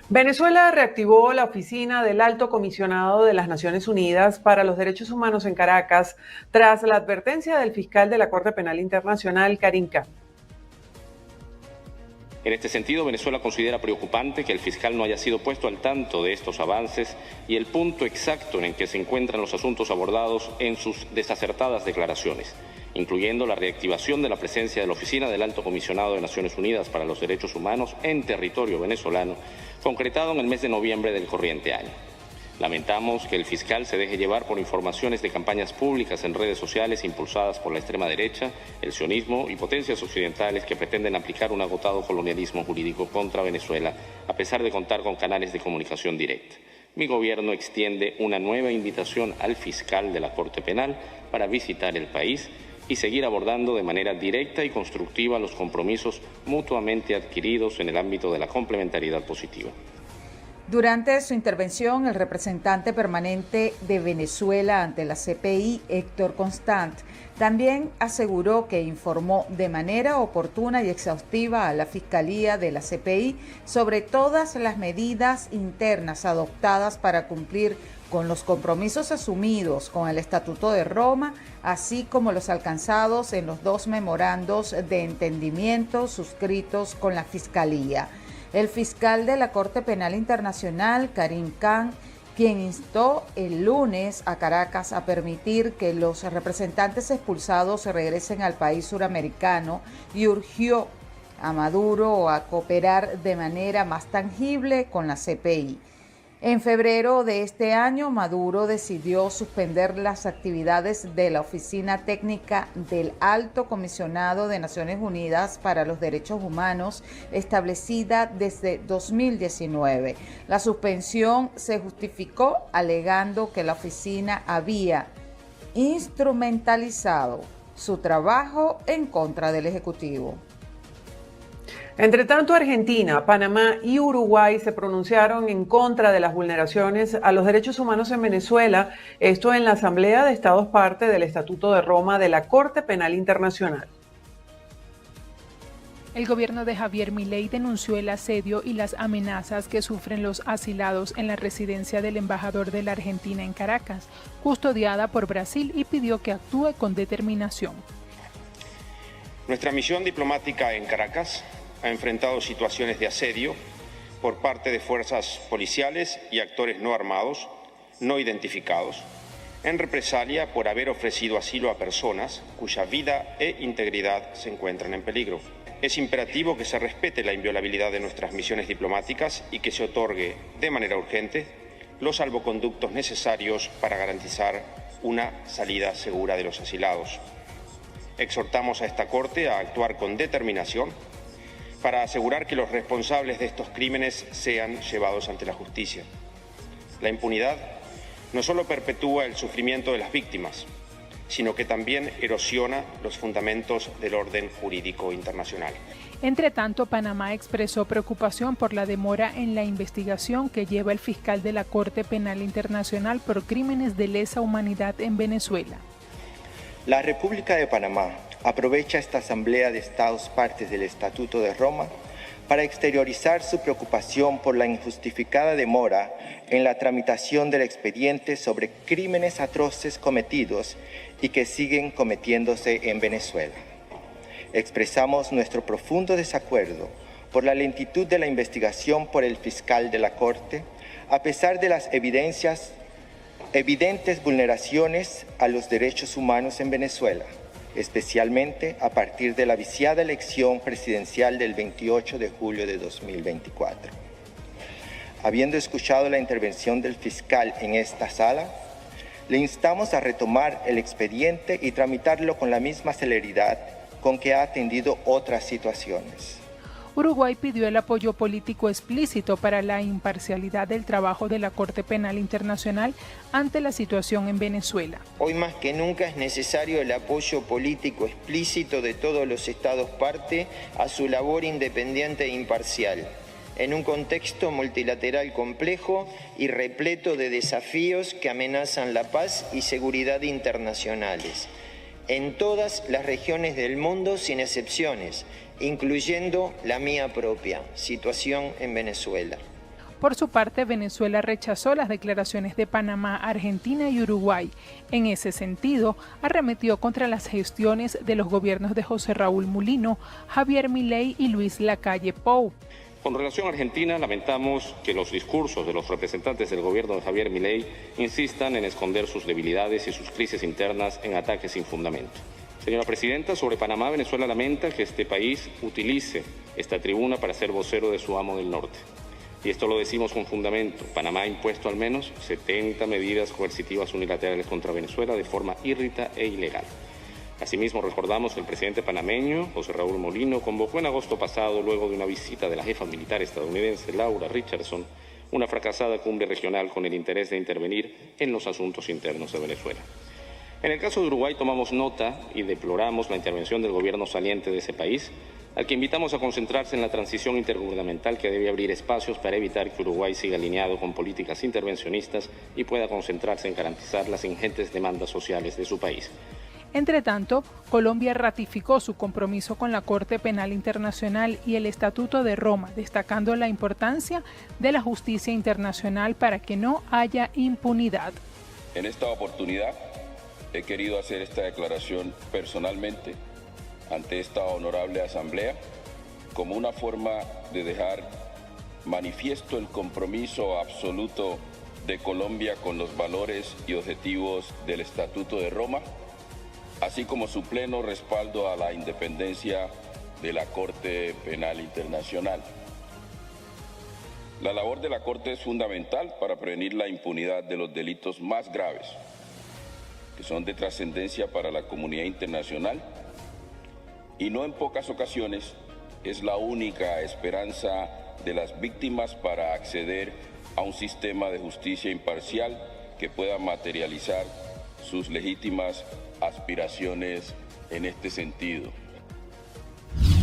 Venezuela reactivó la oficina del Alto Comisionado de las Naciones Unidas para los Derechos Humanos en Caracas tras la advertencia del fiscal de la Corte Penal Internacional, Karim Khan. En este sentido, Venezuela considera preocupante que el fiscal no haya sido puesto al tanto de estos avances y el punto exacto en el que se encuentran los asuntos abordados en sus desacertadas declaraciones, incluyendo la reactivación de la presencia de la Oficina del Alto Comisionado de Naciones Unidas para los Derechos Humanos en territorio venezolano, concretado en el mes de noviembre del corriente año. Lamentamos que el fiscal se deje llevar por informaciones de campañas públicas en redes sociales impulsadas por la extrema derecha, el sionismo y potencias occidentales que pretenden aplicar un agotado colonialismo jurídico contra Venezuela, a pesar de contar con canales de comunicación directa. Mi gobierno extiende una nueva invitación al fiscal de la Corte Penal para visitar el país y seguir abordando de manera directa y constructiva los compromisos mutuamente adquiridos en el ámbito de la complementariedad positiva. Durante su intervención, el representante permanente de Venezuela ante la CPI, Héctor Constant, también aseguró que informó de manera oportuna y exhaustiva a la Fiscalía de la CPI sobre todas las medidas internas adoptadas para cumplir con los compromisos asumidos con el Estatuto de Roma, así como los alcanzados en los dos memorandos de entendimiento suscritos con la Fiscalía. El fiscal de la Corte Penal Internacional, Karim Khan, quien instó el lunes a Caracas a permitir que los representantes expulsados regresen al país suramericano y urgió a Maduro a cooperar de manera más tangible con la CPI. En febrero de este año, Maduro decidió suspender las actividades de la Oficina Técnica del Alto Comisionado de Naciones Unidas para los Derechos Humanos, establecida desde 2019. La suspensión se justificó alegando que la oficina había instrumentalizado su trabajo en contra del Ejecutivo. Entre tanto, Argentina, Panamá y Uruguay se pronunciaron en contra de las vulneraciones a los derechos humanos en Venezuela, esto en la Asamblea de Estados Parte del Estatuto de Roma de la Corte Penal Internacional. El gobierno de Javier Milei denunció el asedio y las amenazas que sufren los asilados en la residencia del embajador de la Argentina en Caracas, custodiada por Brasil, y pidió que actúe con determinación. Nuestra misión diplomática en Caracas ha enfrentado situaciones de asedio por parte de fuerzas policiales y actores no armados, no identificados, en represalia por haber ofrecido asilo a personas cuya vida e integridad se encuentran en peligro. Es imperativo que se respete la inviolabilidad de nuestras misiones diplomáticas y que se otorgue de manera urgente los salvoconductos necesarios para garantizar una salida segura de los asilados. Exhortamos a esta Corte a actuar con determinación para asegurar que los responsables de estos crímenes sean llevados ante la justicia. La impunidad no solo perpetúa el sufrimiento de las víctimas, sino que también erosiona los fundamentos del orden jurídico internacional. Entre tanto, Panamá expresó preocupación por la demora en la investigación que lleva el fiscal de la Corte Penal Internacional por crímenes de lesa humanidad en Venezuela. La República de Panamá aprovecha esta Asamblea de Estados Partes del Estatuto de Roma para exteriorizar su preocupación por la injustificada demora en la tramitación del expediente sobre crímenes atroces cometidos y que siguen cometiéndose en Venezuela. Expresamos nuestro profundo desacuerdo por la lentitud de la investigación por el fiscal de la Corte, a pesar de las evidentes vulneraciones a los derechos humanos en Venezuela, especialmente a partir de la viciada elección presidencial del 28 de julio de 2024. Habiendo escuchado la intervención del fiscal en esta sala, le instamos a retomar el expediente y tramitarlo con la misma celeridad con que ha atendido otras situaciones. Uruguay pidió el apoyo político explícito para la imparcialidad del trabajo de la Corte Penal Internacional ante la situación en Venezuela. Hoy más que nunca es necesario el apoyo político explícito de todos los Estados parte a su labor independiente e imparcial, en un contexto multilateral complejo y repleto de desafíos que amenazan la paz y seguridad internacionales, en todas las regiones del mundo sin excepciones, incluyendo la mía propia, situación en Venezuela. Por su parte, Venezuela rechazó las declaraciones de Panamá, Argentina y Uruguay. En ese sentido, arremetió contra las gestiones de los gobiernos de José Raúl Mulino, Javier Milei y Luis Lacalle Pou. Con relación a Argentina, lamentamos que los discursos de los representantes del gobierno de Javier Milei insistan en esconder sus debilidades y sus crisis internas en ataques sin fundamento. Señora Presidenta, sobre Panamá, Venezuela lamenta que este país utilice esta tribuna para ser vocero de su amo del norte. Y esto lo decimos con fundamento. Panamá ha impuesto al menos 70 medidas coercitivas unilaterales contra Venezuela de forma írrita e ilegal. Asimismo, recordamos que el presidente panameño, José Raúl Mulino, convocó en agosto pasado, luego de una visita de la jefa militar estadounidense Laura Richardson, una fracasada cumbre regional con el interés de intervenir en los asuntos internos de Venezuela. En el caso de Uruguay tomamos nota y deploramos la intervención del gobierno saliente de ese país, al que invitamos a concentrarse en la transición intergubernamental que debe abrir espacios para evitar que Uruguay siga alineado con políticas intervencionistas y pueda concentrarse en garantizar las ingentes demandas sociales de su país. Entre tanto, Colombia ratificó su compromiso con la Corte Penal Internacional y el Estatuto de Roma, destacando la importancia de la justicia internacional para que no haya impunidad. En esta oportunidad he querido hacer esta declaración personalmente ante esta honorable asamblea como una forma de dejar manifiesto el compromiso absoluto de Colombia con los valores y objetivos del Estatuto de Roma, así como su pleno respaldo a la independencia de la Corte Penal Internacional. La labor de la Corte es fundamental para prevenir la impunidad de los delitos más graves, que son de trascendencia para la comunidad internacional, y no en pocas ocasiones es la única esperanza de las víctimas para acceder a un sistema de justicia imparcial que pueda materializar sus legítimas aspiraciones en este sentido.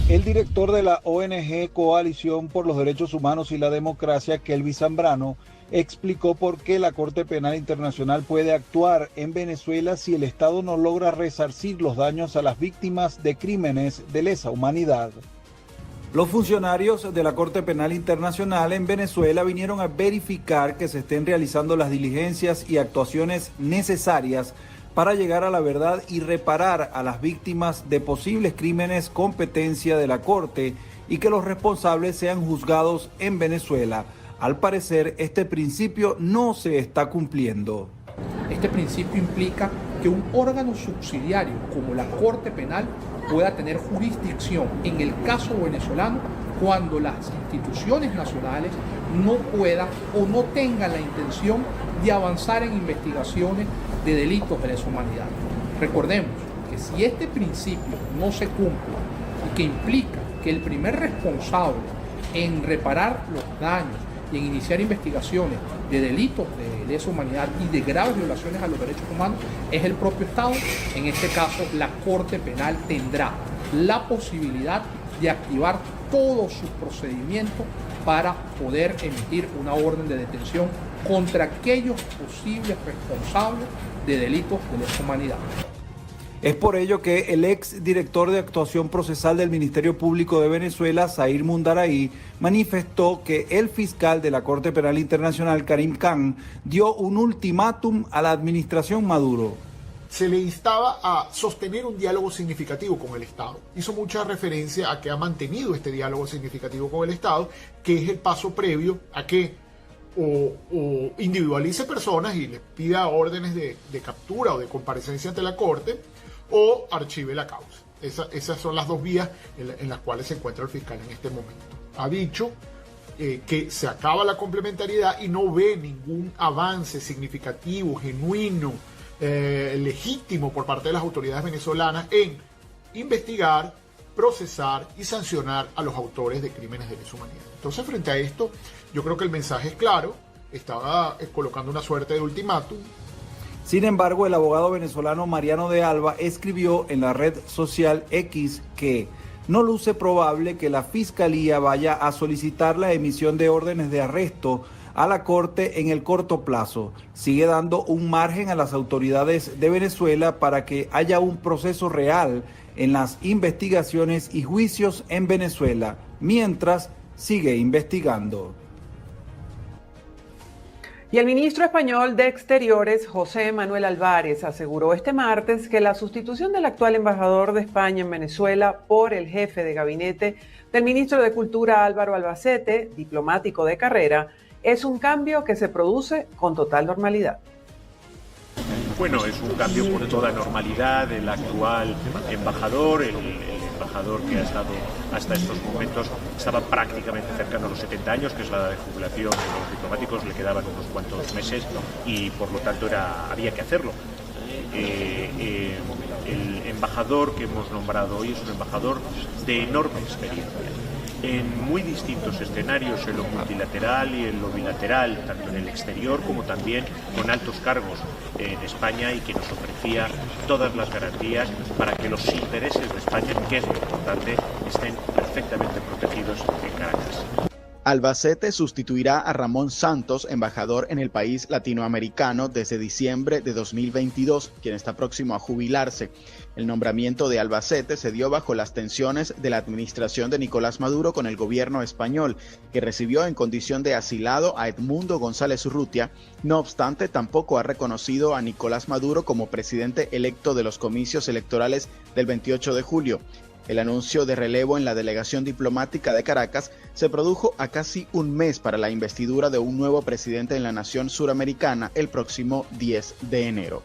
El director de la ONG Coalición por los Derechos Humanos y la Democracia, Kelvis Zambrano, explicó por qué la Corte Penal Internacional puede actuar en Venezuela si el Estado no logra resarcir los daños a las víctimas de crímenes de lesa humanidad. Los funcionarios de la Corte Penal Internacional en Venezuela vinieron a verificar que se estén realizando las diligencias y actuaciones necesarias para llegar a la verdad y reparar a las víctimas de posibles crímenes competencia de la Corte y que los responsables sean juzgados en Venezuela. Al parecer, este principio no se está cumpliendo. Este principio implica que un órgano subsidiario como la Corte Penal pueda tener jurisdicción en el caso venezolano cuando las instituciones nacionales no puedan o no tengan la intención de avanzar en investigaciones de delitos de lesa humanidad. Recordemos que si este principio no se cumple y que implica que el primer responsable en reparar los daños y en iniciar investigaciones de delitos de lesa humanidad y de graves violaciones a los derechos humanos es el propio Estado, en este caso la Corte Penal tendrá la posibilidad de activar todos sus procedimientos para poder emitir una orden de detención contra aquellos posibles responsables de delitos de lesa humanidad. Es por ello que el ex director de actuación procesal del Ministerio Público de Venezuela, Zair Mundaray, manifestó que el fiscal de la Corte Penal Internacional, Karim Khan, dio un ultimátum a la administración Maduro. Se le instaba a sostener un diálogo significativo con el Estado. Hizo mucha referencia a que ha mantenido este diálogo significativo con el Estado, que es el paso previo a que o individualice personas y les pida órdenes de captura o de comparecencia ante la Corte, o archive la causa. Esas son las dos vías en las cuales se encuentra el fiscal en este momento. Ha dicho que se acaba la complementariedad y no ve ningún avance significativo, genuino, legítimo por parte de las autoridades venezolanas en investigar, procesar y sancionar a los autores de crímenes de lesa humanidad. Entonces, frente a esto, yo creo que el mensaje es claro. Estaba colocando una suerte de ultimátum. Sin embargo, el abogado venezolano Mariano de Alba escribió en la red social X que no luce probable que la Fiscalía vaya a solicitar la emisión de órdenes de arresto a la Corte en el corto plazo. Sigue dando un margen a las autoridades de Venezuela para que haya un proceso real en las investigaciones y juicios en Venezuela, mientras sigue investigando. Y el ministro español de Exteriores, José Manuel Álvarez, aseguró este martes que la sustitución del actual embajador de España en Venezuela por el jefe de gabinete del ministro de Cultura, Álvaro Albacete, diplomático de carrera, es un cambio que se produce con total normalidad. Bueno, es un cambio con toda normalidad. El actual embajador, el embajador que ha estado hasta estos momentos, estaba prácticamente cercano a los 70 años, que es la edad de jubilación de los diplomáticos, le quedaban unos cuantos meses y por lo tanto había que hacerlo. El embajador que hemos nombrado hoy es un embajador de enorme experiencia en muy distintos escenarios, en lo multilateral y en lo bilateral, tanto en el exterior como también con altos cargos en España, y que nos ofrecía todas las garantías para que los intereses de España, que es lo importante, estén perfectamente protegidos en Caracas. Albacete sustituirá a Ramón Santos, embajador en el país latinoamericano desde diciembre de 2022, quien está próximo a jubilarse. El nombramiento de Albacete se dio bajo las tensiones de la administración de Nicolás Maduro con el gobierno español, que recibió en condición de asilado a Edmundo González Urrutia. No obstante, tampoco ha reconocido a Nicolás Maduro como presidente electo de los comicios electorales del 28 de julio. El anuncio de relevo en la delegación diplomática de Caracas se produjo a casi un mes para la investidura de un nuevo presidente en la nación suramericana el próximo 10 de enero.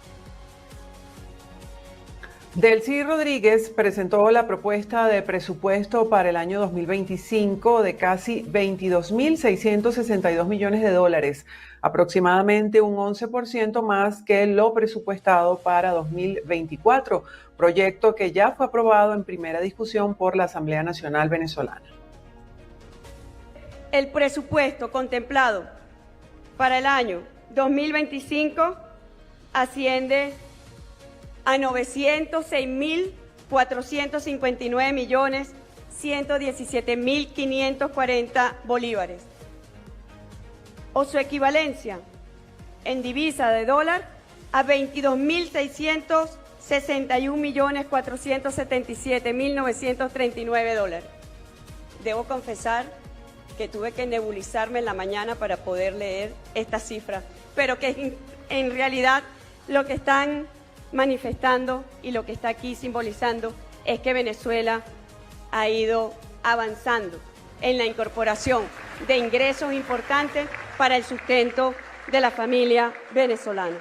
Delcy Rodríguez presentó la propuesta de presupuesto para el año 2025 de casi 22.662 millones de dólares, aproximadamente un 11% más que lo presupuestado para 2024, proyecto que ya fue aprobado en primera discusión por la Asamblea Nacional Venezolana. El presupuesto contemplado para el año 2025 asciende a 906.459.117.540 bolívares, o su equivalencia en divisa de dólar a 22.661.477.939 dólares. Debo confesar que tuve que nebulizarme en la mañana para poder leer esta cifra, pero que en realidad lo que están manifestando y lo que está aquí simbolizando es que Venezuela ha ido avanzando en la incorporación de ingresos importantes para el sustento de la familia venezolana.